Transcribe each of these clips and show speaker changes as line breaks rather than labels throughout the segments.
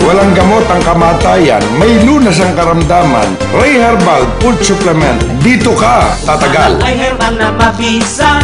Walang gamot ang kamatayan, may lunas ang karamdaman. Ray Herbal Food Supplement. Dito ka tatagal.
Ay herbal na mabisa.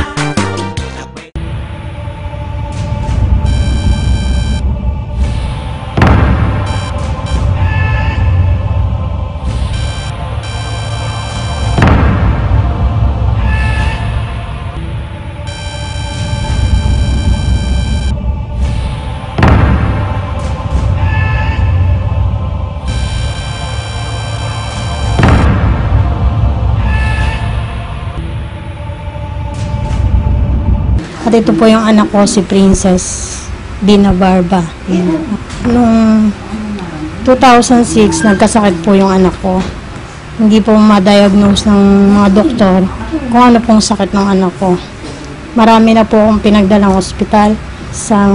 At ito po yung anak ko, si Princess Dina Barba. Noong 2006, nagkasakit po yung anak ko. Hindi po ma-diagnose ng mga doktor kung ano pong sakit ng anak ko. Marami na po akong pinagdalang ospital sa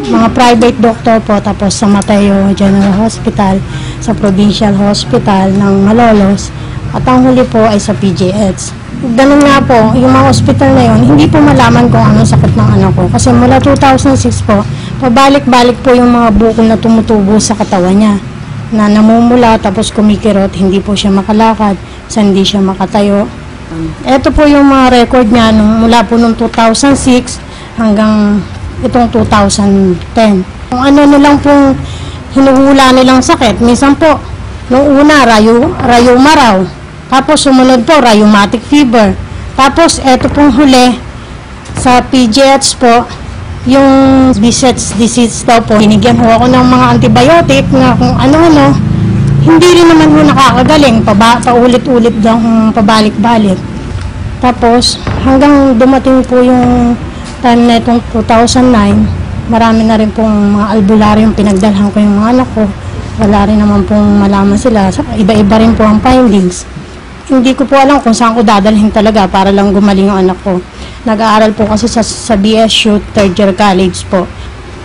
mga private doctor po, tapos sa Mateo General Hospital, sa Provincial Hospital ng Malolos, at ang huli po ay sa PGH. Ganun nga po, yung mga hospital na yun, hindi po malaman kung anong sakit ng anak ko. Kasi mula 2006 po, pabalik-balik po yung mga bukol na tumutubo sa katawan niya. Na namumula, tapos kumikirot, hindi po siya makalakad, sa hindi siya makatayo. Ito po yung mga record niya mula po noong 2006 hanggang itong 2010. Kung ano nilang pong hinuhula nilang sakit, minsan po, nung una, rayuma raw. Tapos sumunod po, rheumatic fever. Tapos eto pong huli, sa PGH po, yung Behçet's disease daw po. Binigyan ho ako ng mga antibiotic na kung ano-ano. Hindi rin naman ho nakakagaling, paulit-ulit daw pabalik-balik. Tapos hanggang dumating po yung time na itong 2009, marami na rin pong mga albularyong pinagdalhan ko yung mga anak ko. Wala rin naman pong malaman sila. Iba-iba rin po ang findings. Hindi ko po alam kung saan ko dadalhin talaga para lang gumaling ang anak ko. Nag-aaral po kasi sa BSU, third year college po.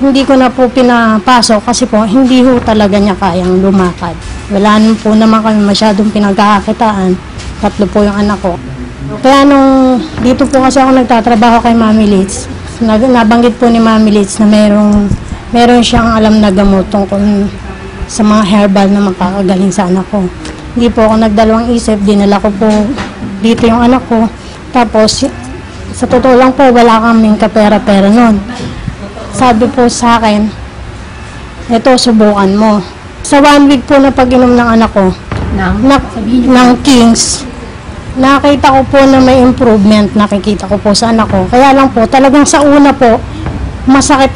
Hindi ko na po pinapasok kasi po hindi ho talaga niya kayang lumakad. Wala po naman kami masyadong pinagkakakitaan. 3 po yung anak ko. Kaya nung dito po kasi ako nagtatrabaho kay Mami Litz, nabanggit po ni Mami Litz na meron siyang alam na gamot tungkol sa mga herbal na makakagaling sa anak ko. Hindi po ako nagdalawang isip, dinala ko po dito yung anak ko. Tapos, sa totoo lang po, wala kaming kapera-pera nun. Sabi po sa akin, eto, subukan mo. Sa 1 week po na pag-inom ng anak ko, ng Kings, nakita ko po na may improvement, nakikita ko po sa anak ko. Kaya lang po, talagang sa una po, masakit,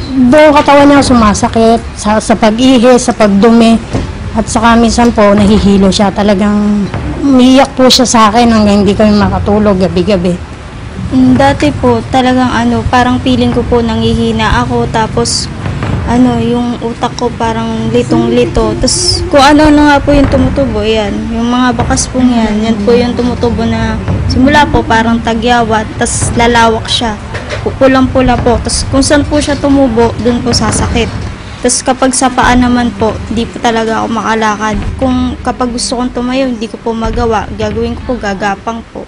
buong katawan niya sumasakit, sa pag-ihi, sa pagdumi. At saka minsan po, nahihilo siya. Talagang umiiyak po siya sa akin hanggang hindi kami makatulog gabi-gabi.
Dati po, talagang parang feeling ko po nangihina ako. Tapos, yung utak ko parang litong-lito. Tapos, kung ano nga po yung tumutubo, yan. Yung mga bakas po yan po yung tumutubo na simula po parang tagyawa. Tapos, lalawak siya. Pulang-pula po. Tapos, kung saan po siya tumubo, dun po sasakit. Tapos kapag sa paa naman po, hindi po talaga ako makalakad. Kapag gusto kong tumayo, hindi ko po magawa. Gagawin ko po, gagapang po.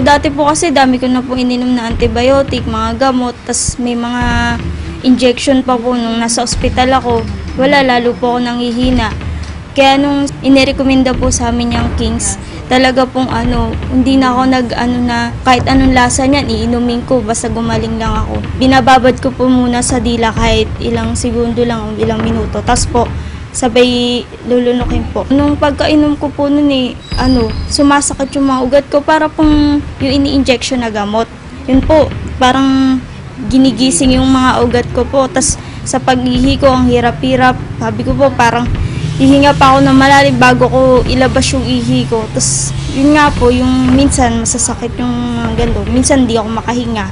Dati po kasi dami ko na po ininom na antibiotic, mga gamot. Tapos may mga injection pa po nung nasa ospital ako. Wala, lalo po ako nanghihina. Kaya nung inirekomenda po sa amin yung Kings, talaga pong hindi na ako na kahit anong lasa niyan, iinumin ko, basta gumaling lang ako. Binababad ko po muna sa dila kahit ilang segundo lang, ilang minuto. Tapos po, sabay lulunukin po. Nung pagkainom ko po nun sumasakit yung mga ugat ko para pong yung ini-injection na gamot. Yun po, parang ginigising yung mga ugat ko po. Tapos sa pag-ihi ko, ang hirap-hirap. Sabi ko po, parang hihinga pa ako ng malalim bago ko ilabas yung ihi ko. Tapos, yun nga po, yung minsan masasakit yung gando. Minsan di ako makahinga.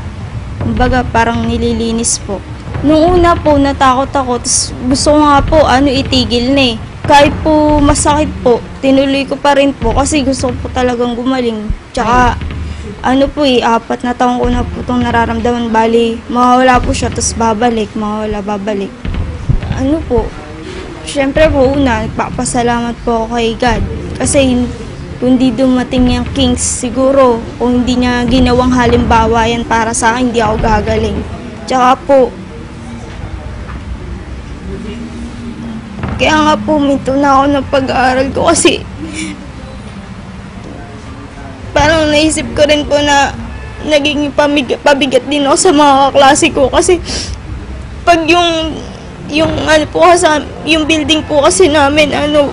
Kumbaga, parang nililinis po. Nung una po, natakot ako. Tapos, gusto ko nga po, itigil na eh. Kahit po masakit po, tinuloy ko pa rin po kasi gusto ko po talagang gumaling. Tsaka, 4 na taon ko na po itong nararamdaman. Bali, mawawala po siya, tapos babalik, babalik. Siyempre po, nagpapasalamat po ako kay God. Kasi kung di dumating yung Kings, siguro kung hindi niya ginawang halimbawa yan para sa akin, hindi ako gagaling. Tsaka po, Kaya nga po, minto na ako ng pag-aaral ko kasi parang naisip ko rin po na naging pabigat din ako sa mga kaklase ko kasi pag yung ano po kasi, yung building po kasi namin hanggang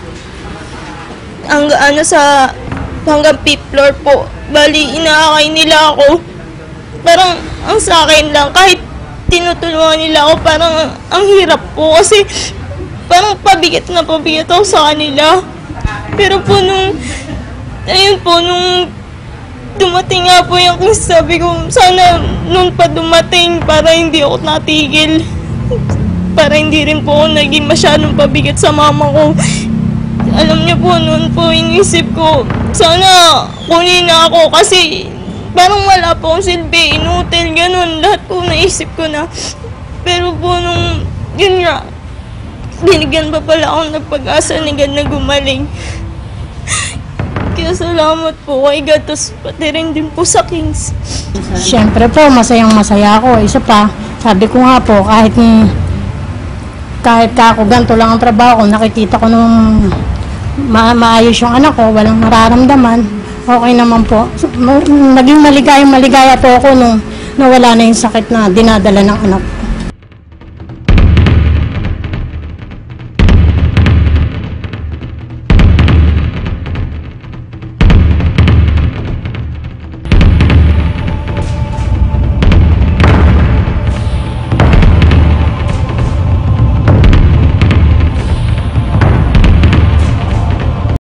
5th floor po. Bali, inaakay nila ako. Parang ang sa akin lang, kahit tinutulungan nila ako, parang ang hirap po kasi parang pabigat na pabigat ako sa kanila. Pero po nung dumating nga po yung sabi ko, sana nung pa dumating para hindi ako natigil. Para hindi rin po ako naging masyadong pabigat sa mama ko. Alam niyo po, noon po inisip ko, sana kunin na ako kasi parang wala po akong silbi, inutil, ganun. Lahat po naisip ko na. Pero po nung, yun nga, binigyan pa pala ako ng pag-asa ni God na gumaling. Kaya salamat po kay God, pati rin din po sa Kings.
Siyempre po, masayang masaya ako. Isa pa, sabi ko nga po, kahit ako ganito lang ang trabaho ko, nakikita ko nung maayos yung anak ko, walang nararamdaman, okay naman po. Naging maligaya po ako nung nawala na yung sakit na dinadala ng anak ko.